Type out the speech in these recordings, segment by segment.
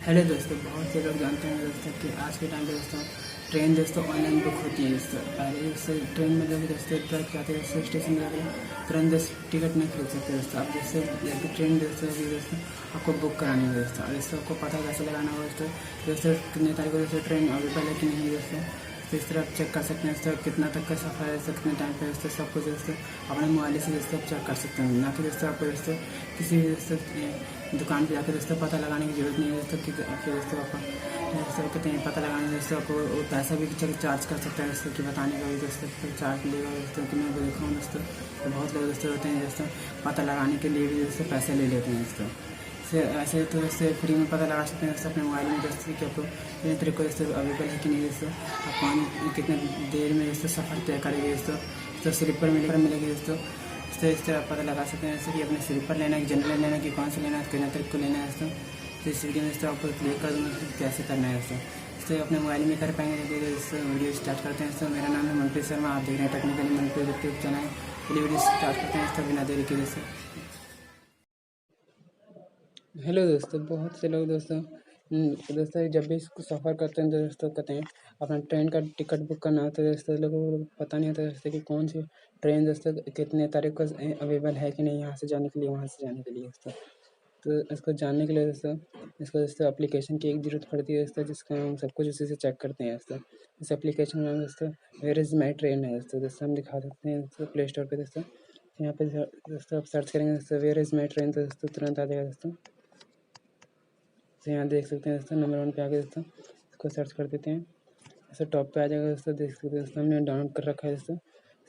Hello दोस्तों, बहुत से लोग जानते हैं दोस्तों कि आज के टाइम पे दोस्तों ट्रेन दोस्तों ऑनलाइन बुक होती है दोस्तों। पहले दोस्तों ट्रेन में जब दोस्तों ट्रक जाते हैं दोस्तों स्टेशन जाते हैं तुरंत दोस्तों टिकट नहीं खरीद सकते दोस्तों। अब जैसे ट्रेन दोस्तों अभी दोस्तों आपको बुक करानी है दोस्तों, और दोस्तों आपको पता कैसे लगाना होगा दोस्तों दोस्तों कितने तारीख को दोस्तों ट्रेन अभी पहले की नहीं है दोस्तों। तो इस तरह आप चेक कर सकते हैं दोस्तों कितना तक का सफ़र है दोस्तों, कितने टाइम पे दोस्तों सब कुछ दोस्तों अपने मोबाइल से दोस्तों आप चेक कर सकते हैं। ना कि दोस्तों आपको दोस्तों किसी भी दोस्तों दुकान पे जाकर दोस्तों पता लगाने की जरूरत नहीं है दोस्तों कि दोस्तों आपको दोस्तों कितने पता लगाने दोस्तों आपको पैसा भी चार्ज कर सकता है दोस्तों कि बताने का भी दोस्तों चार्ज लेगा दोस्तों कि मैं वो देखा हूँ दोस्तों। तो बहुत लोग दोस्तों होते हैं दोस्तों पता लगाने के लिए भी दोस्तों पैसे ले लेते हैं दोस्तों। से ऐसे तो दोस्तों फ्री में पता लगा सकते हैं दोस्तों अपने मोबाइल में दोस्तों कि आपको कितने तरीके दोस्तों अवेलेबल है कि नहीं दोस्तों, आप कौन कितने देर में दोस्तों सफ़र तय करेंगे दोस्तों। तो स्लीपर मिलेगी दोस्तों। तो इस तरह पता लगा सकते हैं जैसे कि अपने स्लीपर लेना है कि जनरल लेना है कि कौन सा लेना है, कितने तरीके को लेना है दोस्तों। तो इस वीडियो में दोस्तों आपको क्लियर कर दूँगा कि कैसे करना है दोस्तों। इससे अपने मोबाइल में कर पाएंगे। देखिए दोस्तों वीडियो स्टार्ट करते हैं दोस्तों। मेरा नाम है मनप्रीत शर्मा, आप देख रहे हैं टेक्निकली मनप्रीत यूट्यूब चैनल। चलिए वीडियो स्टार्ट करते हैं दोस्तों बिना देरी के दोस्तों। हेलो दोस्तों, बहुत से लोग दोस्तों दोस्तों जब भी इसको सफ़र करते हैं तो दोस्तों कहते हैं अपना ट्रेन का टिकट बुक करना होता है दोस्तों। लोगों को पता नहीं होता दोस्तों कि कौन सी ट्रेन दोस्तों कितने तारीख को अवेलेबल है कि नहीं, यहाँ से जाने के लिए वहाँ से जाने के लिए दोस्तों। तो इसको जानने के लिए दोस्तों इसको दोस्तों एप्लीकेशन की एक ज़रूरत पड़ती है दोस्तों, जिसका हम सब कुछ उसी से चेक करते हैं दोस्तों। इस एप्लीकेशन का नाम दोस्तों वेयर इज़ माई ट्रेन है दोस्तों हम दिखा सकते हैं दोस्तों प्ले स्टोर पर दोस्तों। यहाँ पे दोस्तों आप सर्च करेंगे दोस्तों वेयर इज़ माई ट्रेन, तो दोस्तों तुरंत आ जाएगा दोस्तों। तो यहाँ देख सकते हैं दोस्तों नंबर 1 पे आके दोस्तों इसको सर्च कर देते हैं, दोस्तों टॉप पे आ जाएगा दोस्तों। देख सकते हैं दोस्तों हमने डाउनलोड कर रखा है दोस्तों।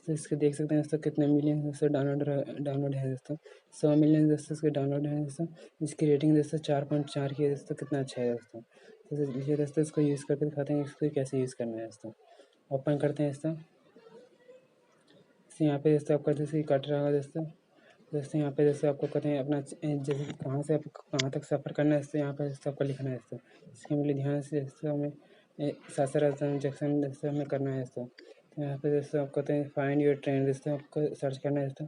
तो इसके देख सकते हैं दोस्तों कितने मिलियन दोस्तों डाउनलोड है दोस्तों। 100 मिलियन दोस्तों इसके डाउनलोड है दोस्तों। इसकी रेटिंग दोस्तों 4.4 की है दोस्तों, कितना अच्छा है दोस्तों। तो ये दोस्तों इसको यूज़ करके दिखाते हैं इसको कैसे यूज़ करना है दोस्तों। ओपन करते हैं दोस्तों। यहाँ पे दोस्तों आपका जैसे कट रहा होगा दोस्तों। दोस्तों यहाँ पे जैसे आपको कहते हैं अपना जैसे कहाँ से आपको कहाँ तक सफ़र करना है दोस्तों, यहाँ पे दोस्तों आपको लिखना है दोस्तों। इसके लिए ध्यान से दोस्तों हमें सासाराम जंक्शन दोस्तों हमें करना है दोस्तों। तो यहाँ पे दोस्तों आपको कहते हैं फाइंड योर ट्रेन दोस्तों आपको सर्च करना है दोस्तों।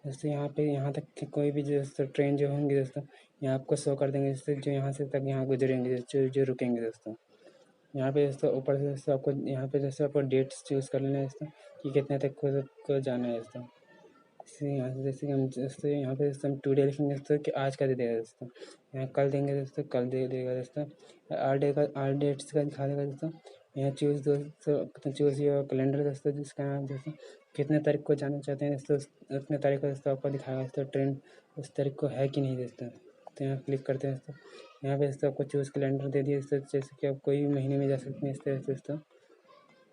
दोस्तों यहाँ पे यहाँ तक की कोई भी दोस्तों ट्रेन जो होंगी दोस्तों यहाँ आपको शो कर देंगे दोस्तों, जो यहाँ से तक यहाँ गुजरेंगे जो रुकेंगे दोस्तों। यहाँ पे दोस्तों ऊपर से दोस्तों आपको यहाँ पे दोस्तों आपको डेट्स चूज़ कर लेना है दोस्तों कि कितने तक को जाना है दोस्तों। इसलिए यहाँ से जैसे कि हम दोस्तों यहाँ पे दोस्तों हम टुडे लिखेंगे दोस्तों कि आज का दे देगा दोस्तों। यहाँ कल देंगे दोस्तों कल दे देगा दोस्तों। आर डेट्स का दिखा देगा दोस्तों। यहाँ चूज़ दोस्तों चूज़ योर कैलेंडर दोस्तों, जिसका नाम दोस्तों कितने तारीख को जाना चाहते हैं दोस्तों उतने तारीख को दोस्तों आपको दिखाएगा दोस्तों ट्रेन उस तारीख को है कि नहीं दोस्तों। तो यहाँ क्लिक करते हैं दोस्तों। यहाँ पे दोस्तों आपको चूज़ कैलेंडर दे दिया दोस्तों, जैसे कि आप कोई भी महीने में जा सकते हैं इस तरह से दोस्तों।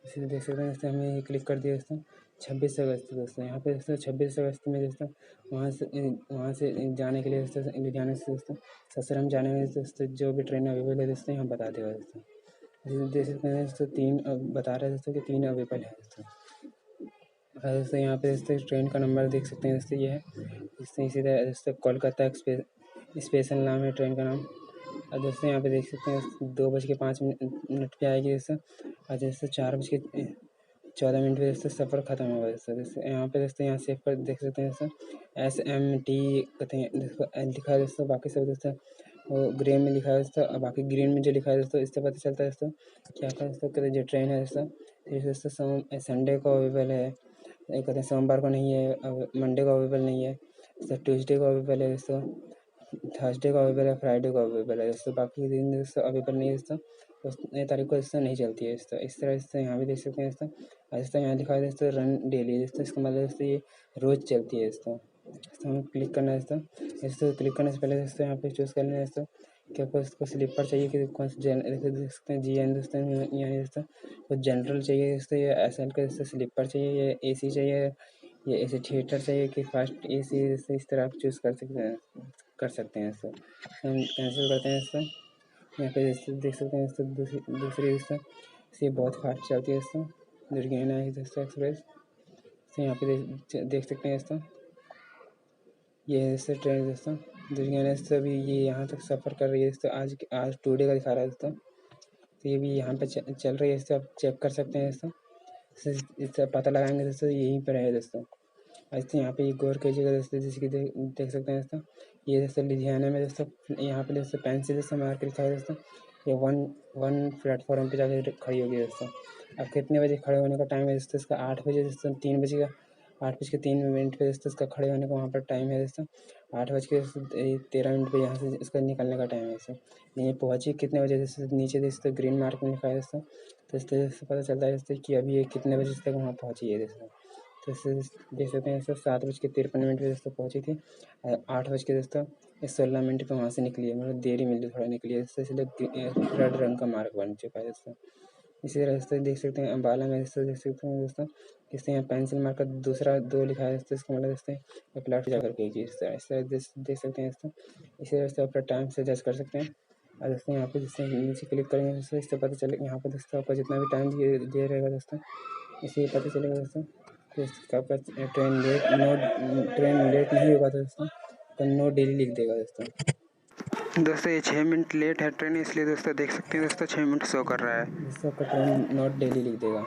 इसे देख सकते हैं दोस्तों हमने ये क्लिक कर दिया दोस्तों 26 अगस्त दोस्तों। यहाँ पे दोस्तों 26 अगस्त में दोस्तों वहाँ से जाने के लिए दोस्तों लुधियाना से दोस्तों सासाराम जाने में दोस्तों जो भी ट्रेन अवेलेबल है दोस्तों यहाँ बता देगा दोस्तों। जैसे देख सकते हैं दोस्तों 3 बता रहा है दोस्तों कि 3 अवेलेबल है दोस्तों। और दोस्तों यहाँ पे दोस्तों ट्रेन का नंबर देख सकते हैं दोस्तों ये है दोस्तों। इसी तरह दोस्तों कोलकाता स्पेशल नाम है ट्रेन का नाम। और दोस्तों यहाँ पे देख सकते हैं 2:05 पे आएगी दोस्तों। और दोस्तों 4:14 पे दोस्तों सफ़र ख़त्म होगा दोस्तों। यहाँ पे दोस्तों यहाँ सेव पर देख सकते हैं दोस्तों SMT कहते हैं लिखा है दोस्तों। बाकी सब दोस्तों वो ग्रे में लिखा है दोस्तों, और बाकी ग्रीन में जो लिखा है दोस्तों इससे पता चलता है दोस्तों क्या क्या दोस्तों कहते हैं जो ट्रेन है दोस्तों। फिर दोस्तों संडे को अवेलेबल है, कहते हैं सोमवार को नहीं है, मंडे को अवेलेबल नहीं है दोस्तों, ट्यूसडे को अवेलेबल है दोस्तों, थर्सडे को अवेलेबल है, फ्राइडे को अवेलेबल है दोस्तों। बाकी दिन दोस्तों अवेलेबल नहीं है दोस्तों, उतने तारीख को दोस्तों नहीं चलती है दोस्तों। इस तरह से यहाँ भी देख सकते हैं दोस्तों। और दोस्तों यहाँ दिखा है दोस्तों रन डेली दोस्तों, इसका मतलब दोस्तों ये रोज़ चलती है दोस्तों। हमें क्लिक करना है दोस्तों। दोस्तों क्लिक करने से पहले दोस्तों यहाँ पे चूज़ करना है दोस्तों कि आपको इसको स्लीपर चाहिए कि कौन सा देख सकते हैं GN दोस्तों यानी दोस्तों कुछ जनरल चाहिए दोस्तों, या SL का दोस्तों स्लीपर चाहिए, या AC चाहिए, या AC थिएटर चाहिए कि फास्ट AC दोस्तों। इस तरह आप चूज़ कर सकते हैं दोस्तों। हम कैंसिल करते हैं दोस्तों। यहाँ पे देख सकते हैं दोस्तों दूसरी दोस्तों ये बहुत फास्ट चलती है दोस्तों, दुर्गियाना है दोस्तों एक्सप्रेस। तो यहाँ पे देख सकते हैं दोस्तों ये है दोस्तों ट्रेन दोस्तों दुर्गियाना दोस्तों। अभी ये यहाँ तक सफ़र कर रही है दोस्तों। आज टुडे का दिखा रहा है दोस्तों। तो ये भी यहाँ पे चल रही है दोस्तों, आप चेक कर सकते हैं दोस्तों। इससे पता लगाएंगे दोस्तों यहीं पर है दोस्तों। ऐसे यहाँ पे ये गौर कीजिएगा दोस्तों, जैसे कि देख सकते हैं दोस्तों ये दोस्तों लुधियाना में दोस्तों यहाँ पे दोस्तों पेंसिल से मार के लिखा है दोस्तों। ये वन वन प्लेटफॉर्म पे जाकर खड़ी होगी दोस्तों। अब कितने बजे खड़े होने का टाइम है दोस्तों इसका? 8 बजे दोस्तों 3 बजे का 8:03 पे दोस्तों इसका खड़े होने का वहाँ पर टाइम है दोस्तों। 8:13 पे यहाँ से इसका निकलने का टाइम है दोस्तों। ये पहुँची कितने बजे दोस्तों? नीचे दोस्तों ग्रीन मार्क में लिखा है दोस्तों। तो इस तरह से पता चलता है दोस्तों कि अभी ये कितने बजे तक वहाँ पहुँची है दोस्तों। तो इससे देख सकते हैं दोस्तों 7:53 पे दोस्तों पहुँची थी। 8:16 पे वहाँ से निकली है, मतलब देरी मिली थोड़ा निकली है दोस्तों, इसलिए रेड रंग का मार्क बन चुका है दोस्तों। इसी तरह से देख सकते हैं अम्बाला में दोस्तों देख सकते हैं दोस्तों, इससे यहाँ पेंसिल मार्क का दूसरा 2 लिखा है दोस्तों। इसका मतलब दोस्तों एक लाख जाकर के इस तरह देख सकते हैं दोस्तों। इसी तरह से अपना टाइम से एडजस्ट कर सकते हैं। और दोस्तों यहाँ पे जिससे नीचे क्लिक करेंगे दोस्तों, इससे पता चलेगा यहाँ पे दोस्तों आपका जितना भी टाइम दिए रहेगा दोस्तों, इससे पता चलेगा दोस्तों कि आपका ट्रेन लेट नहीं होगा दोस्तों, तो नो डेली लिख देगा दोस्तों। ये 6 मिनट लेट है ट्रेन, इसलिए दोस्तों देख सकते हैं दोस्तों 6 मिनट शो कर रहा है, जिससे आपका ट्रेन नॉट डेली लिख देगा।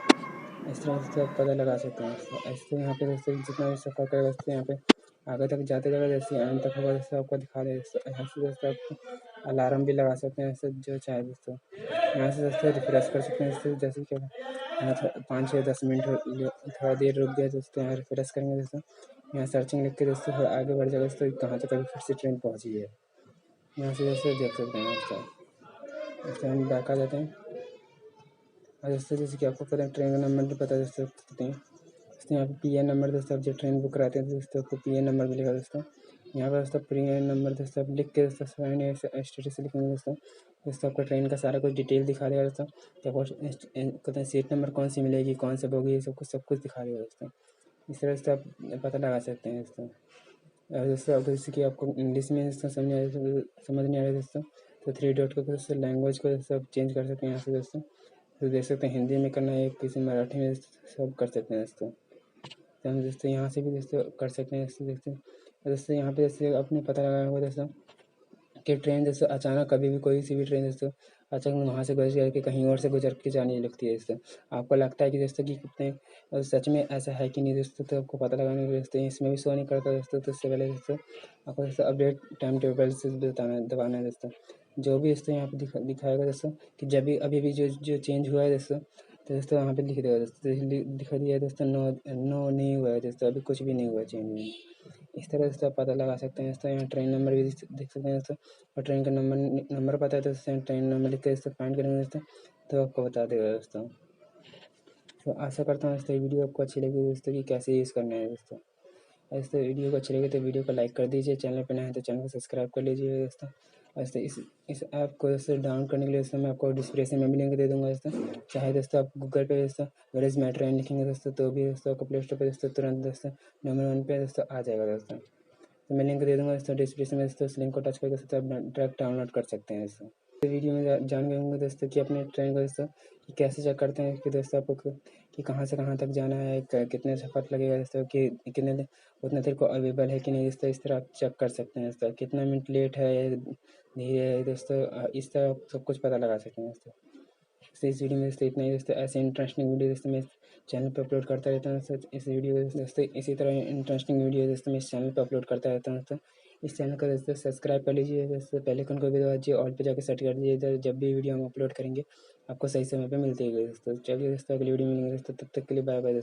इस तरह से आप पता लगा सकते हैं दोस्तों। ऐसे यहाँ पे दोस्तों जितना भी सफ़र करेगा दोस्तों, यहाँ पे आगे तक जाते जाते जैसे अंत तक होगा दोस्तों आपको दिखा दे दोस्तों। यहाँ से दोस्तों आप अलार्म भी लगा सकते हैं दोस्तों, जो चाहे दोस्तों। यहाँ से दोस्तों रिफ्रेश कर सकते हैं दोस्तों, जैसे कि यहाँ 5 या 10 मिनट थोड़ा देर रुक गया दोस्तों, यहाँ रिफ्रेश करेंगे दोस्तों। यहाँ सर्चिंग लिख के दोस्तों थोड़ा आगे बढ़ जाएगा दोस्तों, कहाँ तक अभी फिर से ट्रेन पहुँची है। यहाँ से दोस्तों देख सकते हैं दोस्तों। दोस्तों हम बैक आ जाते हैं। और दोस्तों जैसे कि आपको पता है ट्रेन का नंबर भी पता है दोस्तों कितने हैं। दोस्तों यहाँ पे PN नंबर दोस्तों, आप जब ट्रेन बुक कराते हैं तो दोस्तों आपको PN नंबर मिलेगा दोस्तों। यहाँ पर दोस्तों PN नंबर दोस्तों आप लिख के दोस्तों स्टेटस लिखेंगे दोस्तों। दोस्तों आपका ट्रेन का सारा कुछ डिटेल दिखा देगा दोस्तों, कि आपको कहते हैं सीट नंबर कौन सी मिलेगी, कौन सा बोगी, ये सब कुछ दिखा देगा दोस्तों। इस तरह से आप पता लगा सकते हैं दोस्तों। और दोस्तों अगर जैसे कि आपको इंग्लिश में दोस्तों समझ नहीं आ रहा है दोस्तों, तो 3 डॉट को दोस्तों लैंग्वेज को दोस्तों आप चेंज कर सकते हैं यहाँ से दोस्तों। तो देख सकते हैं हिंदी में करना है, किसी मराठी में सब कर सकते हैं दोस्तों। तो हम दोस्तों यहाँ से भी दोस्तों कर सकते हैं दोस्तों। दोस्तों यहाँ पे जैसे आपने पता लगाया होगा दोस्तों कि ट्रेन जैसे अचानक कभी भी कोई सी भी ट्रेन दोस्तों अचानक वहाँ से गुजर करके कहीं और से गुजर के जाने लगती है दोस्तों। आपको लगता है कि दोस्तों कि कितने सच में ऐसा है कि नहीं दोस्तों, तो आपको पता लगाने के लिए दोस्तों इसमें भी शो नहीं करता दोस्तों। तो इससे पहले दोस्तों आपको दोस्तों अपडेट टाइम टेबल से दबाना है दोस्तों। जो भी दोस्तों यहाँ पे दिखाएगा दोस्तों कि जब भी अभी भी जो चेंज हुआ है दोस्तों, तो दोस्तों यहाँ पे लिख देगा दोस्तों, दिखा दिया है दोस्तों नो नो नहीं हुआ है दोस्तों, अभी कुछ भी नहीं हुआ चेंज में। इस तरह से आप पता लगा सकते हैं दोस्तों। यहाँ ट्रेन नंबर भी देख सकते हैं दोस्तों, और ट्रेन का नंबर पता है तो दोस्तों ट्रेन नंबर लिख के दोस्तों फाइंड करेंगे दोस्तों, तो आपको बता देगा दोस्तों। तो आशा करता हूँ दोस्तों ये वीडियो आपको अच्छी लगी दोस्तों, कि कैसे यूज़ करना है दोस्तों। दोस्तों वीडियो को अच्छी लगे तो वीडियो को लाइक कर दीजिए, चैनल पर नए हैं तो चैनल को सब्सक्राइब कर लीजिए दोस्तों। दोस्तों इस ऐप को दोस्तों डाउनलोड करने के लिए दोस्तों मैं आपको डिस्क्रिप्शन में भी लिंक दे दूँगा दोस्तों। चाहे दोस्तों आप गूगल पे दोस्तों वेयर इज़ माय ट्रेन लिखेंगे दोस्तों, तो भी दोस्तों आपको प्ले स्टोर पर दोस्तों तुरंत दोस्तों नंबर 1 पे दोस्तों आ जाएगा दोस्तों। तो मैं लिंक दे दूँगा दोस्तों डिस्क्रिप्शन में दोस्तों, उस लिंक को टच करके दोस्तों आप डायरेक्ट डाउनलोड कर सकते हैं दोस्तों। तो वीडियो में जान गए होंगे दोस्तों कि अपने ट्रेन को दोस्तों कि कैसे चेक करते हैं कि दोस्तों आपको कि कहाँ से कहाँ तक जाना है, कितने सफ़र लगेगा दोस्तों, कि कितने उतना देर को अवेलेबल है कि नहीं दोस्तों। इस तरह आप चेक कर सकते हैं दोस्तों, कितना मिनट लेट है धीरे है दोस्तों, इस तरह आप सब कुछ पता लगा सकते हैं दोस्तों। तो इस वीडियो में दोस्तों इतना ही दोस्तों। ऐसे इंटरेस्टिंग वीडियो दोस्तों मैं चैनल पर अपलोड करता रहता हूँ दोस्तों। इस वीडियो दोस्तों इसी तरह इंटरेस्टिंग वीडियो दोस्तों मैं इस चैनल पर अपलोड करता रहता हूँ दोस्तों। इस चैनल को दोस्तों सब्सक्राइब कर लीजिए दोस्तों, बेल आइकन को भी दबा दीजिए, ऑल पे जाकर सेट कर दीजिए, जब भी वीडियो हम अपलोड करेंगे आपको सही समय पे मिलती है दोस्तों। चलिए दोस्तों अगली वीडियो में मिलेंगे दोस्तों, तब तक के लिए बाय बाय दोस्तों।